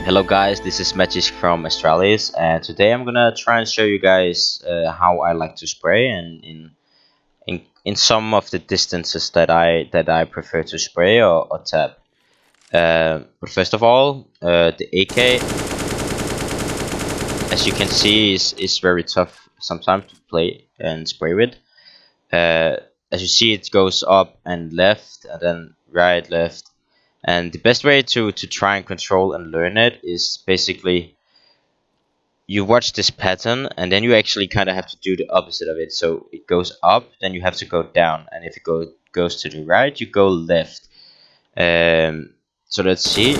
Hello guys, this is Magisk from Astralis, and today I'm gonna try and show you guys how I like to spray and in some of the distances that I prefer to spray or tap. But first of all, the AK, as you can see, is very tough sometimes to play and spray with. Uh, as you see, it goes up and left, and then right, left. And the best way to try and control and learn it is basically you watch this pattern and then you actually kind of have to do the opposite of it. So it goes up, then you have to go down, and if it goes to the right, you go left. So let's see.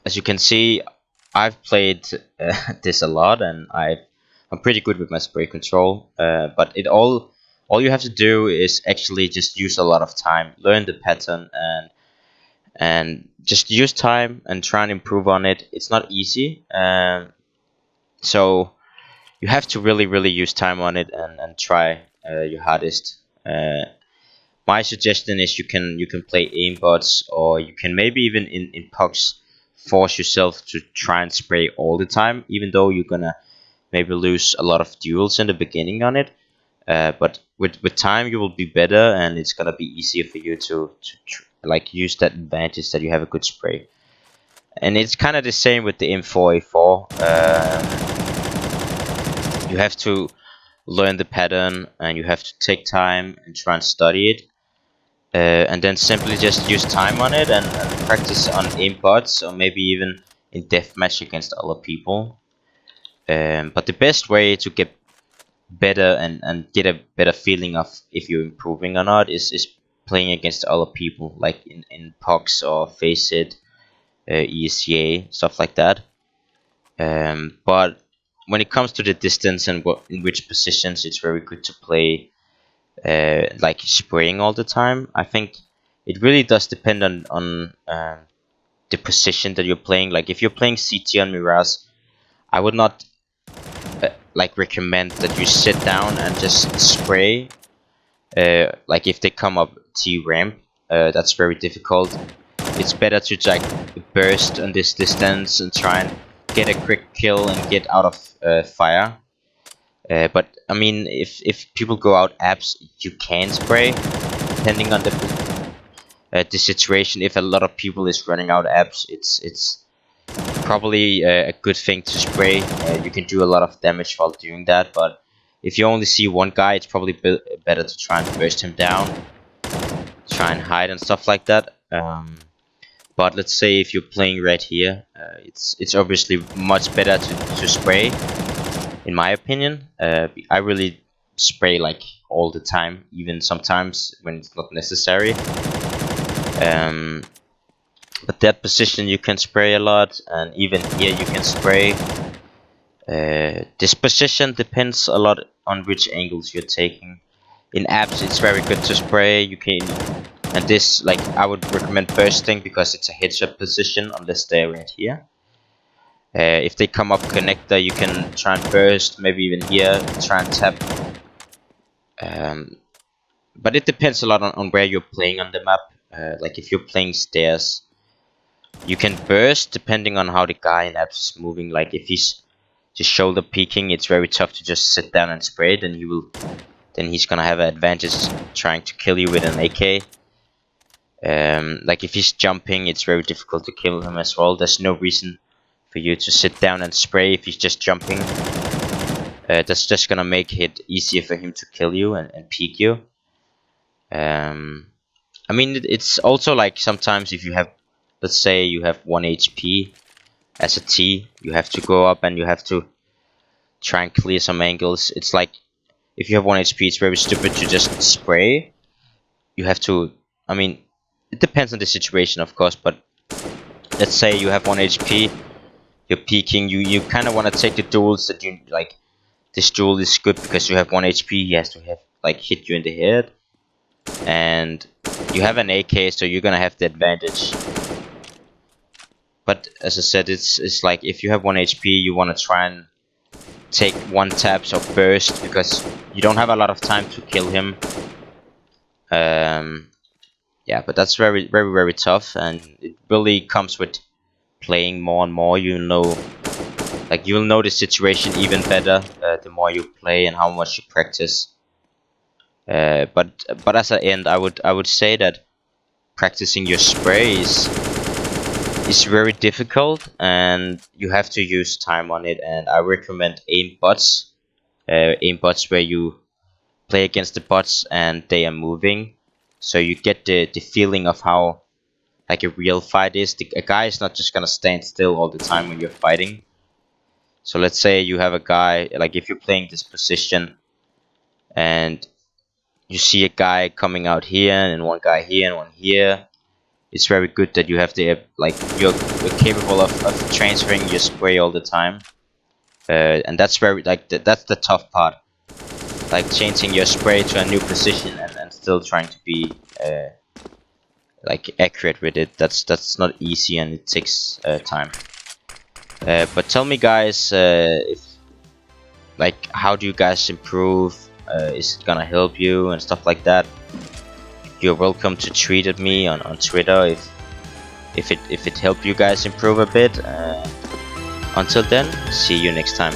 As you can see, I've played this a lot, and I'm pretty good with my spray control. But all you have to do is actually just use a lot of time, learn the pattern, and just use time and try and improve on it. It's not easy, so you have to really use time on it and try your hardest. My suggestion is you can play aimbots, or you can maybe even in pucks force yourself to try and spray all the time, even though you're gonna maybe lose a lot of duels in the beginning on it. But with time you will be better, and it's gonna be easier for you to like use that advantage that you have a good spray. And it's kind of the same with the M4A4. You have to learn the pattern, and you have to take time and try and study it. And then simply just use time on it and practice on aimbots, or maybe even in deathmatch against other people. But the best way to get better and get a better feeling of if you're improving or not is playing against other people, like in POX or Faceit, ESCA, stuff like that. But when it comes to the distance and in which positions, it's very good to play like spraying all the time. I think it really does depend on the position that you're playing. Like if you're playing CT on Mirage, I would not like recommend that you sit down and just spray. Like if they come up T ramp, that's very difficult. It's better to like burst on this distance and try and get a quick kill and get out of fire. But I mean, if people go out apps, you can spray, depending on the situation. If a lot of people is running out apps, it's probably a good thing to spray. You can do a lot of damage while doing that. But if you only see one guy, it's probably better to try and burst him down, try and hide and stuff like that. But let's say if you're playing red here, it's obviously much better to spray, in my opinion. I really spray like all the time, even sometimes when it's not necessary. But that position you can spray a lot, and even here you can spray. This position depends a lot on which angles you're taking. In apps, it's very good to spray. You can, and this, like, I would recommend bursting because it's a headshot position unless they're right here. If they come up connector, you can try and burst, maybe even here, try and tap. But it depends a lot on where you're playing on the map. Like if you're playing stairs, you can burst depending on how the guy in apps is moving. Like if he's just shoulder peeking, it's very tough to just sit down and spray. Then he's gonna have an advantage trying to kill you with an AK. Like if he's jumping, it's very difficult to kill him as well. There's no reason for you to sit down and spray if he's just jumping. That's just gonna make it easier for him to kill you and peek you. I mean, it's also like sometimes if you have, let's say you have 1 HP as a T, you have to go up and you have to try and clear some angles. It's like if you have 1 HP, it's very stupid to just spray. You have to, I mean, it depends on the situation, of course, but let's say you have 1 HP, you're peeking, you kind of want to take the duels that you like. This duel is good because you have 1 HP, he has to have like hit you in the head, and you have an AK, so you're gonna have the advantage. But as I said, it's like if you have 1 HP, you want to try and take 1 taps or burst because you don't have a lot of time to kill him. yeah, but that's very very very tough, and it really comes with playing more and more. You know, like you'll know the situation even better the more you play and how much you practice. But as an end, I would say that practicing your spray is very difficult, and you have to use time on it. And I recommend aim bots where you play against the bots and they are moving, so you get the feeling of how like a real fight is. A guy is not just gonna stand still all the time when you're fighting. So let's say you have a guy, like if you're playing this position and you see a guy coming out here and one guy here and one here. It's very good that you have the like you're capable of transferring your spray all the time, and that's very like that's the tough part, like changing your spray to a new position and still trying to be like accurate with it. That's not easy and it takes time. But tell me, guys, if like how do you guys improve? Is it gonna help you and stuff like that? You're welcome to tweet at me on Twitter if it helped you guys improve a bit. Until then, see you next time.